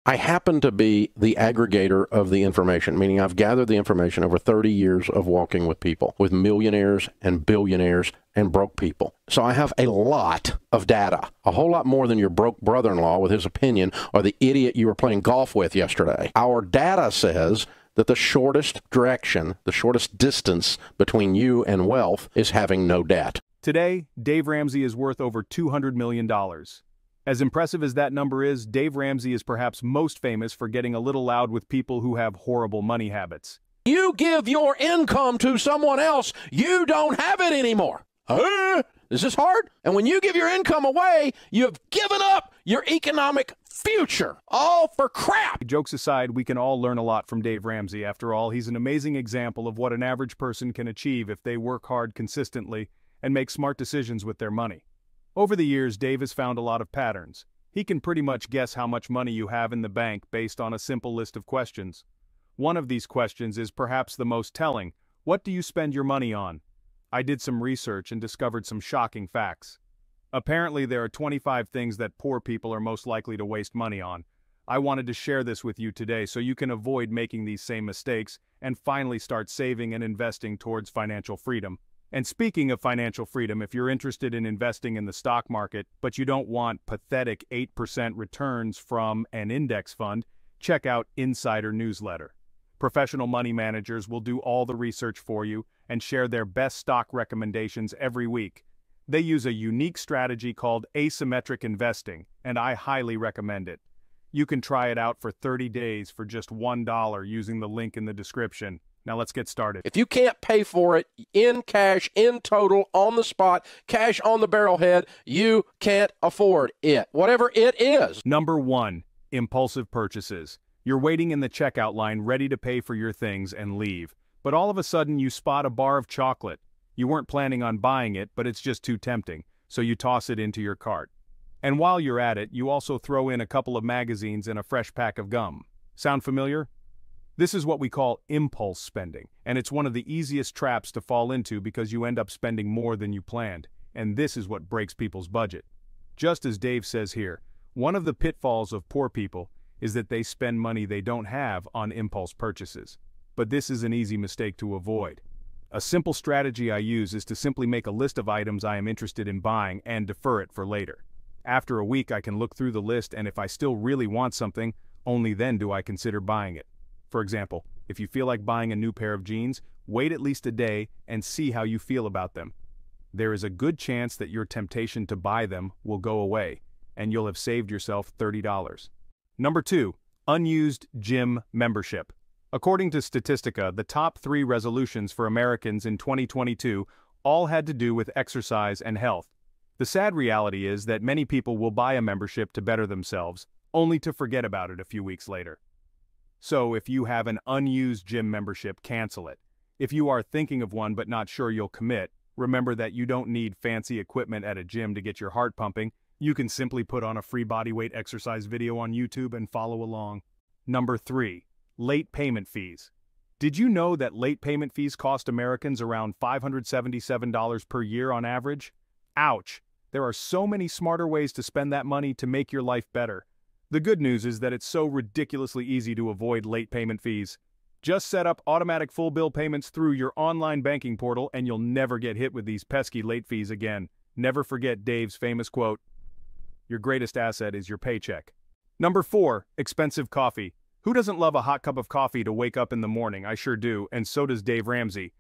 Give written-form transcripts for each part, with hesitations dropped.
I happen to be the aggregator of the information, meaning I've gathered the information over 30 years of walking with people, with millionaires and billionaires and broke people. So I have a lot of data, a whole lot more than your broke brother-in-law with his opinion or the idiot you were playing golf with yesterday. Our data says that the shortest direction, the shortest distance between you and wealth is having no debt. Today, Dave Ramsey is worth over $200 million. As impressive as that number is, Dave Ramsey is perhaps most famous for getting a little loud with people who have horrible money habits. You give your income to someone else, you don't have it anymore. Is this hard? And when you give your income away, you've given up your economic future. All for crap. Jokes aside, we can all learn a lot from Dave Ramsey. After all, he's an amazing example of what an average person can achieve if they work hard consistently and make smart decisions with their money. Over the years, Dave has found a lot of patterns. He can pretty much guess how much money you have in the bank based on a simple list of questions. One of these questions is perhaps the most telling. What do you spend your money on? I did some research and discovered some shocking facts. Apparently, there are 25 things that poor people are most likely to waste money on. I wanted to share this with you today so you can avoid making these same mistakes and finally start saving and investing towards financial freedom. And speaking of financial freedom, if you're interested in investing in the stock market, but you don't want pathetic 8% returns from an index fund, check out Insider Newsletter. Professional money managers will do all the research for you and share their best stock recommendations every week. They use a unique strategy called asymmetric investing, and I highly recommend it. You can try it out for 30 days for just $1 using the link in the description. Now let's get started. If you can't pay for it in cash, in total, on the spot, cash on the barrelhead, you can't afford it, whatever it is. Number 1, impulsive purchases. You're waiting in the checkout line ready to pay for your things and leave. But all of a sudden you spot a bar of chocolate. You weren't planning on buying it, but it's just too tempting, so you toss it into your cart. And while you're at it, you also throw in a couple of magazines and a fresh pack of gum. Sound familiar? This is what we call impulse spending, and it's one of the easiest traps to fall into because you end up spending more than you planned, and this is what breaks people's budget. Just as Dave says here, one of the pitfalls of poor people is that they spend money they don't have on impulse purchases. But this is an easy mistake to avoid. A simple strategy I use is to simply make a list of items I am interested in buying and defer it for later. After a week, I can look through the list, and if I still really want something, only then do I consider buying it. For example, if you feel like buying a new pair of jeans, wait at least a day and see how you feel about them. There is a good chance that your temptation to buy them will go away, and you'll have saved yourself $30. Number 2, unused gym membership. According to Statistica, the top 3 resolutions for Americans in 2022 all had to do with exercise and health. The sad reality is that many people will buy a membership to better themselves, only to forget about it a few weeks later. So if you have an unused gym membership, cancel it. If you are thinking of one but not sure you'll commit, remember that you don't need fancy equipment at a gym to get your heart pumping. You can simply put on a free bodyweight exercise video on YouTube and follow along. Number 3, late payment fees. Did you know that late payment fees cost Americans around $577 per year on average? Ouch! There are so many smarter ways to spend that money to make your life better. The good news is that it's so ridiculously easy to avoid late payment fees. Just set up automatic full bill payments through your online banking portal and you'll never get hit with these pesky late fees again. Never forget Dave's famous quote, "Your greatest asset is your paycheck." Number 4, expensive coffee. Who doesn't love a hot cup of coffee to wake up in the morning? I sure do, and so does Dave Ramsey.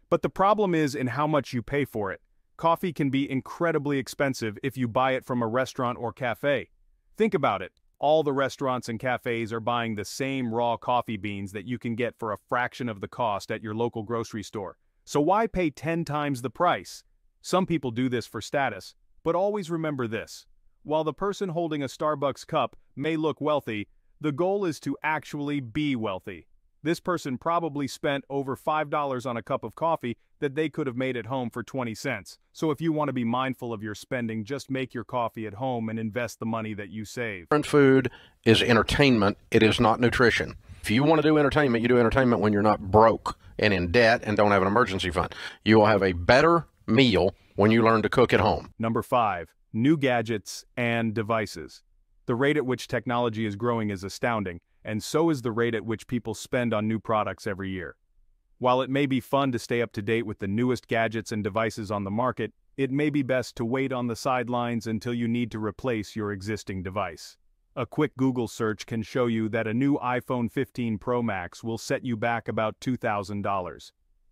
But the problem is in how much you pay for it. Coffee can be incredibly expensive if you buy it from a restaurant or cafe. Think about it. All the restaurants and cafes are buying the same raw coffee beans that you can get for a fraction of the cost at your local grocery store. So why pay 10 times the price? Some people do this for status, but always remember this. While the person holding a Starbucks cup may look wealthy, the goal is to actually be wealthy. This person probably spent over $5 on a cup of coffee that they could have made at home for 20 cents. So if you want to be mindful of your spending, just make your coffee at home and invest the money that you save. Food is entertainment. It is not nutrition. If you want to do entertainment, you do entertainment when you're not broke and in debt and don't have an emergency fund. You will have a better meal when you learn to cook at home. Number 5, new gadgets and devices. The rate at which technology is growing is astounding, and so is the rate at which people spend on new products every year. While it may be fun to stay up to date with the newest gadgets and devices on the market, it may be best to wait on the sidelines until you need to replace your existing device. A quick Google search can show you that a new iPhone 15 Pro Max will set you back about $2,000.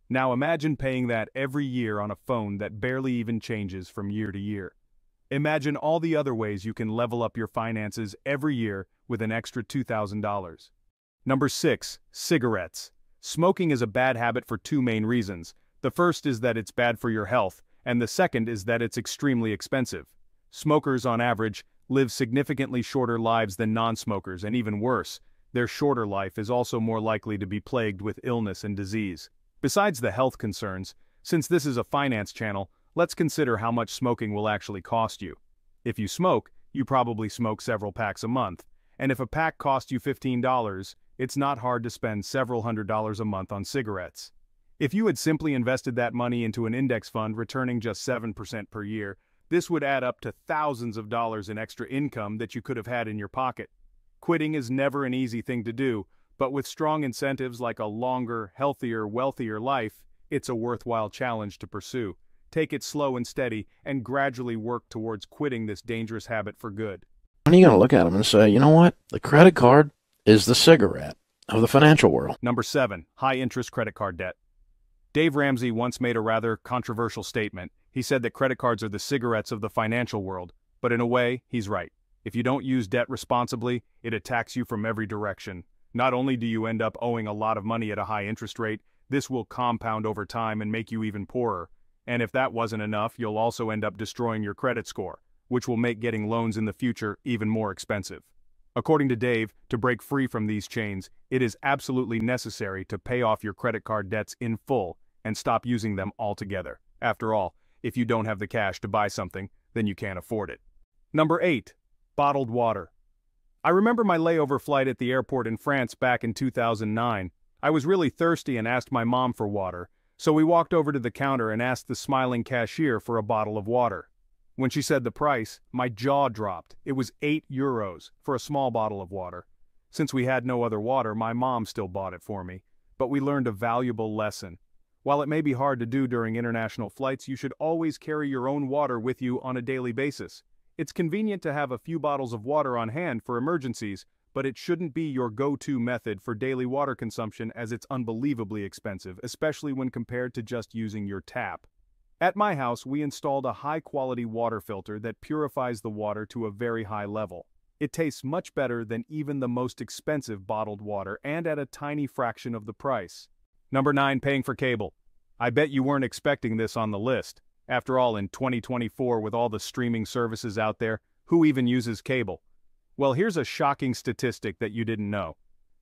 Now imagine paying that every year on a phone that barely even changes from year to year. Imagine all the other ways you can level up your finances every year with an extra $2,000. Number 6. Cigarettes. Smoking is a bad habit for two main reasons. The first is that it's bad for your health, and the second is that it's extremely expensive. Smokers, on average, live significantly shorter lives than non-smokers, and even worse, their shorter life is also more likely to be plagued with illness and disease. Besides the health concerns, since this is a finance channel, let's consider how much smoking will actually cost you. If you smoke, you probably smoke several packs a month, and if a pack costs you $15, it's not hard to spend several $100s a month on cigarettes. If you had simply invested that money into an index fund returning just 7% per year, this would add up to thousands of dollars in extra income that you could have had in your pocket. Quitting is never an easy thing to do, but with strong incentives like a longer, healthier, wealthier life, it's a worthwhile challenge to pursue. Take it slow and steady, and gradually work towards quitting this dangerous habit for good. When are you going to look at them and say, you know what? The credit card is the cigarette of the financial world. Number 7. High-interest credit card debt. Dave Ramsey once made a rather controversial statement. He said that credit cards are the cigarettes of the financial world, but in a way, he's right. If you don't use debt responsibly, it attacks you from every direction. Not only do you end up owing a lot of money at a high interest rate, this will compound over time and make you even poorer. And if that wasn't enough, you'll also end up destroying your credit score, which will make getting loans in the future even more expensive. According to Dave, to break free from these chains, it is absolutely necessary to pay off your credit card debts in full and stop using them altogether. After all, if you don't have the cash to buy something, then you can't afford it. Number 8. Bottled water. I remember my layover flight at the airport in France back in 2009. I was really thirsty and asked my mom for water, so we walked over to the counter and asked the smiling cashier for a bottle of water. When she said the price, my jaw dropped. It was €8 for a small bottle of water. Since we had no other water, my mom still bought it for me. But we learned a valuable lesson. While it may be hard to do during international flights, you should always carry your own water with you on a daily basis. It's convenient to have a few bottles of water on hand for emergencies, but it shouldn't be your go-to method for daily water consumption as it's unbelievably expensive, especially when compared to just using your tap. At my house, we installed a high-quality water filter that purifies the water to a very high level. It tastes much better than even the most expensive bottled water and at a tiny fraction of the price. Number 9. Paying for cable. I bet you weren't expecting this on the list. After all, in 2024, with all the streaming services out there, who even uses cable? Well, here's a shocking statistic that you didn't know.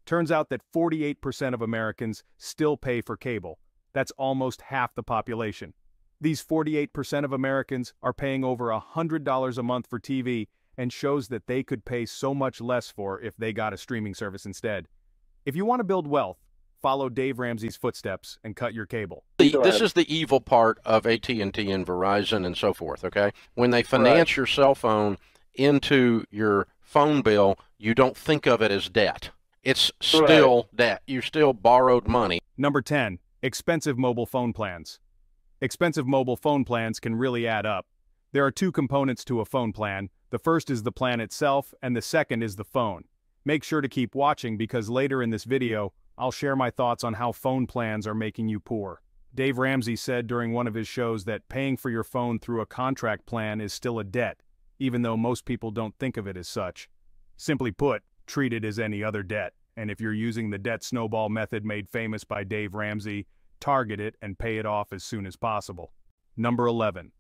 Turns out that 48% of Americans still pay for cable. That's almost half the population. These 48% of Americans are paying over $100 a month for TV and shows that they could pay so much less for if they got a streaming service instead. If you want to build wealth, follow Dave Ramsey's footsteps and cut your cable. This is the evil part of AT&T and Verizon and so forth, okay? When they finance your cell phone into your phone bill, you don't think of it as debt. It's still debt. You still borrowed money. Number 10. Expensive mobile phone plans. Expensive mobile phone plans can really add up. There are two components to a phone plan. The first is the plan itself, and the second is the phone. Make sure to keep watching because later in this video, I'll share my thoughts on how phone plans are making you poor. Dave Ramsey said during one of his shows that paying for your phone through a contract plan is still a debt, even though most people don't think of it as such. Simply put, treat it as any other debt, and if you're using the debt snowball method made famous by Dave Ramsey, target it and pay it off as soon as possible. Number 11.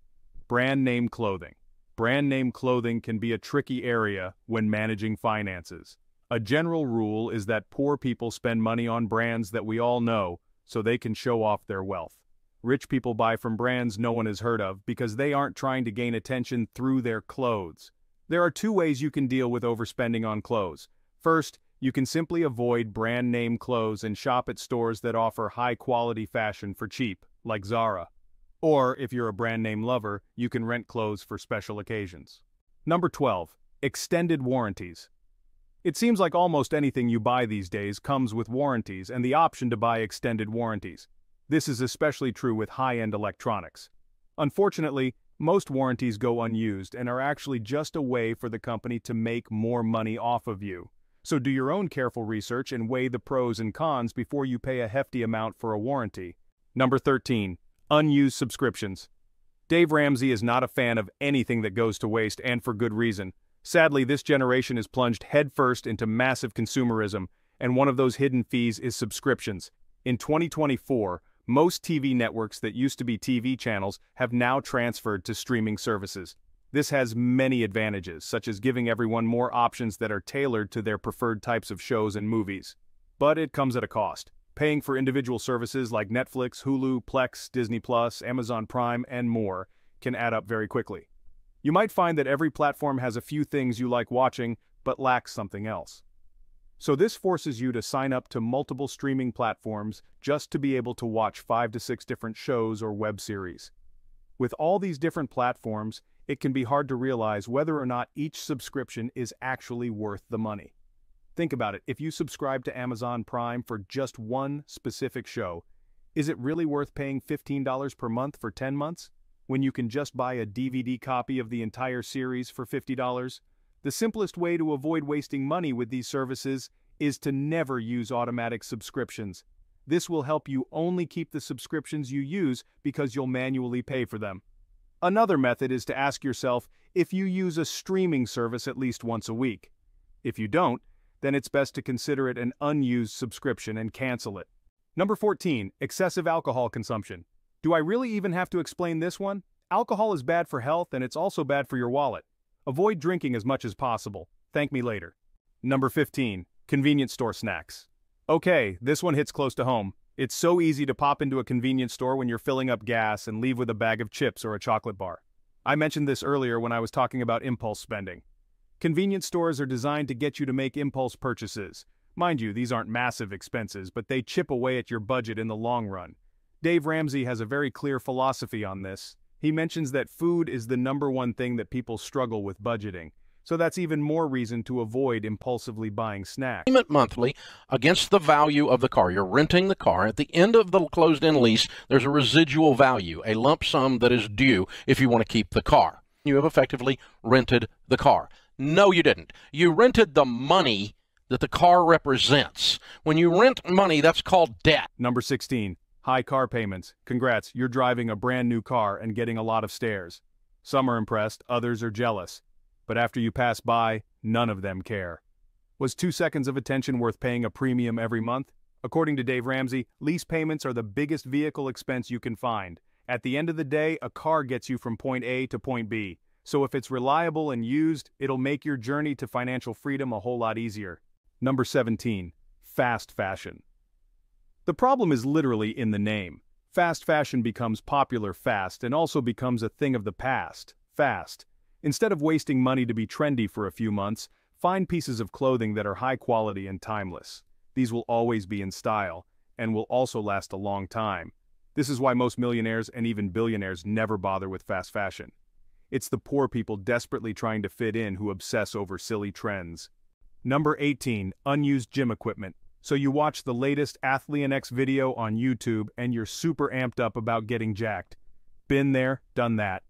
Brand name clothing. Brand name clothing can be a tricky area when managing finances. A general rule is that poor people spend money on brands that we all know so they can show off their wealth. Rich people buy from brands no one has heard of because they aren't trying to gain attention through their clothes. There are two ways you can deal with overspending on clothes. First, you can simply avoid brand name clothes and shop at stores that offer high-quality fashion for cheap, like Zara. Or, if you're a brand name lover, you can rent clothes for special occasions. Number 12. Extended warranties. It seems like almost anything you buy these days comes with warranties and the option to buy extended warranties. This is especially true with high-end electronics. Unfortunately, most warranties go unused and are actually just a way for the company to make more money off of you. So do your own careful research and weigh the pros and cons before you pay a hefty amount for a warranty. Number 13. Unused subscriptions. Dave Ramsey is not a fan of anything that goes to waste, and for good reason. Sadly, this generation is plunged headfirst into massive consumerism, and one of those hidden fees is subscriptions. In 2024, most TV networks that used to be TV channels have now transferred to streaming services. This has many advantages, such as giving everyone more options that are tailored to their preferred types of shows and movies. But it comes at a cost. Paying for individual services like Netflix, Hulu, Plex, Disney+, Amazon Prime, and more can add up very quickly. You might find that every platform has a few things you like watching, but lacks something else. So this forces you to sign up to multiple streaming platforms just to be able to watch 5 to 6 different shows or web series. With all these different platforms, it can be hard to realize whether or not each subscription is actually worth the money. Think about it, if you subscribe to Amazon Prime for just one specific show, is it really worth paying $15 per month for 10 months? When you can just buy a DVD copy of the entire series for $50? The simplest way to avoid wasting money with these services is to never use automatic subscriptions. This will help you only keep the subscriptions you use because you'll manually pay for them. Another method is to ask yourself if you use a streaming service at least once a week. If you don't, then it's best to consider it an unused subscription and cancel it. Number 14. Excessive alcohol consumption. Do I really even have to explain this one? Alcohol is bad for health and it's also bad for your wallet. Avoid drinking as much as possible. Thank me later. Number 15. Convenience store snacks. Okay, this one hits close to home. It's so easy to pop into a convenience store when you're filling up gas and leave with a bag of chips or a chocolate bar. I mentioned this earlier when I was talking about impulse spending. Convenience stores are designed to get you to make impulse purchases. Mind you, these aren't massive expenses, but they chip away at your budget in the long run. Dave Ramsey has a very clear philosophy on this. He mentions that food is the #1 thing that people struggle with budgeting. So that's even more reason to avoid impulsively buying snacks. Payment monthly against the value of the car. You're renting the car. At the end of the closed-in lease, there's a residual value, a lump sum that is due if you want to keep the car. You have effectively rented the car. No, you didn't. You rented the money that the car represents. When you rent money, that's called debt. Number 16. High car payments. Congrats, you're driving a brand new car and getting a lot of stares. Some are impressed, others are jealous. But after you pass by, none of them care. Was 2 seconds of attention worth paying a premium every month? According to Dave Ramsey, lease payments are the biggest vehicle expense you can find. At the end of the day, a car gets you from point A to point B. So if it's reliable and used, it'll make your journey to financial freedom a whole lot easier. Number 17. Fast fashion. The problem is literally in the name. Fast fashion becomes popular fast and also becomes a thing of the past, fast. Instead of wasting money to be trendy for a few months, find pieces of clothing that are high quality and timeless. These will always be in style, and will also last a long time. This is why most millionaires and even billionaires never bother with fast fashion. It's the poor people desperately trying to fit in who obsess over silly trends. Number 18. Unused gym equipment. So you watch the latest Athlean video on YouTube and you're super amped up about getting jacked. Been there, done that.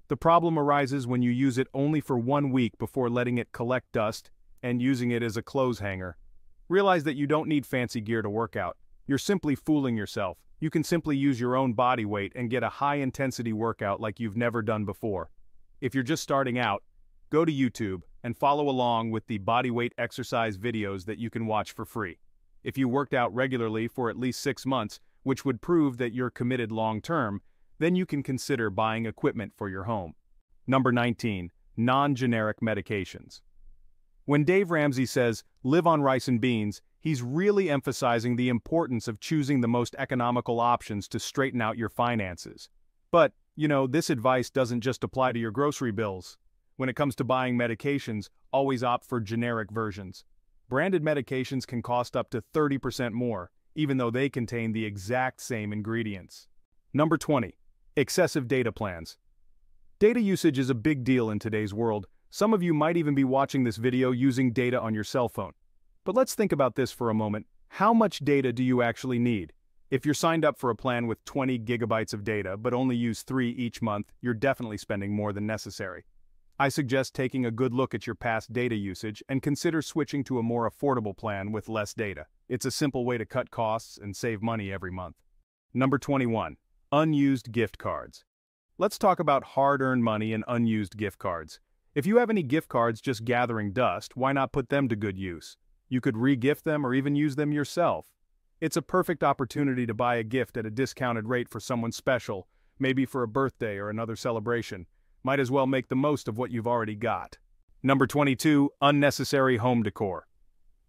The problem arises when you use it only for 1 week before letting it collect dust and using it as a clothes hanger. Realize that you don't need fancy gear to work out. You're simply fooling yourself. You can simply use your own body weight and get a high-intensity workout like you've never done before. If you're just starting out, go to YouTube and follow along with the bodyweight exercise videos that you can watch for free. If you worked out regularly for at least 6 months, which would prove that you're committed long-term, then you can consider buying equipment for your home. Number 19. Non-generic medications. When Dave Ramsey says, live on rice and beans, he's really emphasizing the importance of choosing the most economical options to straighten out your finances. But, this advice doesn't just apply to your grocery bills. When it comes to buying medications, always opt for generic versions. Branded medications can cost up to 30% more, even though they contain the exact same ingredients. Number 20. Excessive data plans. Data usage is a big deal in today's world, Some of you might even be watching this video using data on your cell phone. But let's think about this for a moment. How much data do you actually need? If you're signed up for a plan with 20 gigabytes of data but only use 3 each month, you're definitely spending more than necessary. I suggest taking a good look at your past data usage and consider switching to a more affordable plan with less data. It's a simple way to cut costs and save money every month. Number 21. Unused gift cards. Let's talk about hard-earned money and unused gift cards. If you have any gift cards just gathering dust, why not put them to good use? You could re-gift them or even use them yourself. It's a perfect opportunity to buy a gift at a discounted rate for someone special, maybe for a birthday or another celebration. Might as well make the most of what you've already got. Number 22. Unnecessary home decor.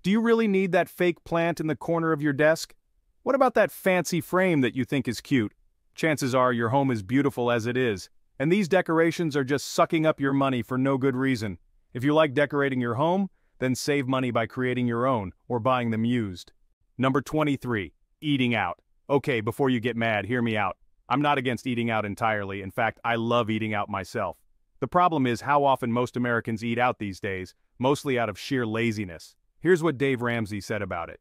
Do you really need that fake plant in the corner of your desk? What about that fancy frame that you think is cute? Chances are your home is beautiful as it is, and these decorations are just sucking up your money for no good reason. If you like decorating your home, then save money by creating your own or buying them used. Number 23. Eating out. Okay, before you get mad, hear me out. I'm not against eating out entirely. In fact, I love eating out myself. The problem is how often most Americans eat out these days, mostly out of sheer laziness. Here's what Dave Ramsey said about it.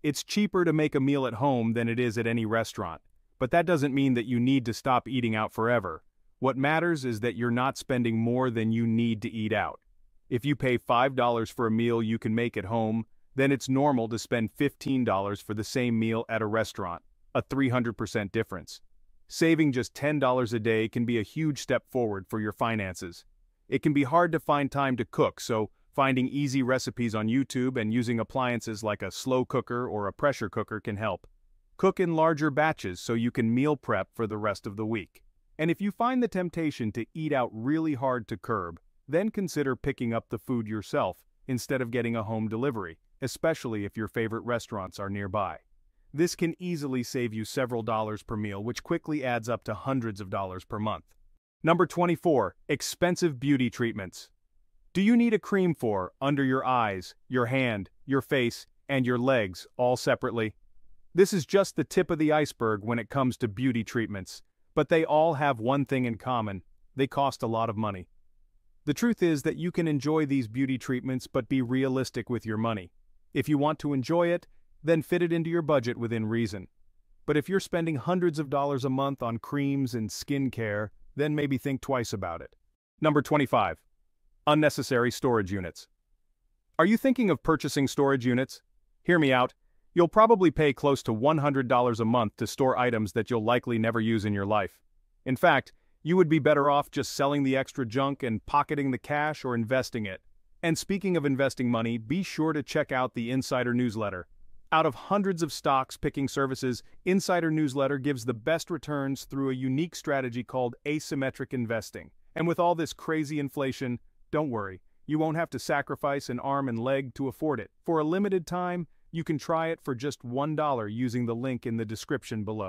It's cheaper to make a meal at home than it is at any restaurant. But that doesn't mean that you need to stop eating out forever. What matters is that you're not spending more than you need to eat out. If you pay $5 for a meal you can make at home, then it's normal to spend $15 for the same meal at a restaurant, a 300% difference. Saving just $10 a day can be a huge step forward for your finances. It can be hard to find time to cook, so finding easy recipes on YouTube and using appliances like a slow cooker or a pressure cooker can help. Cook in larger batches so you can meal prep for the rest of the week. And if you find the temptation to eat out really hard to curb, then consider picking up the food yourself instead of getting a home delivery, especially if your favorite restaurants are nearby. This can easily save you several dollars per meal, which quickly adds up to hundreds of dollars per month. Number 24. Expensive beauty treatments. Do you need a cream for under your eyes, your hand, your face, and your legs all separately? This is just the tip of the iceberg when it comes to beauty treatments, but they all have one thing in common: they cost a lot of money. The truth is that you can enjoy these beauty treatments but be realistic with your money. If you want to enjoy it, then fit it into your budget within reason. But if you're spending hundreds of dollars a month on creams and skincare, then maybe think twice about it. Number 25. Unnecessary storage units. Are you thinking of purchasing storage units? Hear me out. You'll probably pay close to $100 a month to store items that you'll likely never use in your life. In fact, you would be better off just selling the extra junk and pocketing the cash or investing it. And speaking of investing money, be sure to check out the Insider newsletter. Out of hundreds of stocks picking services, Insider newsletter gives the best returns through a unique strategy called asymmetric investing. And with all this crazy inflation, don't worry, you won't have to sacrifice an arm and leg to afford it. For a limited time, you can try it for just $1 using the link in the description below.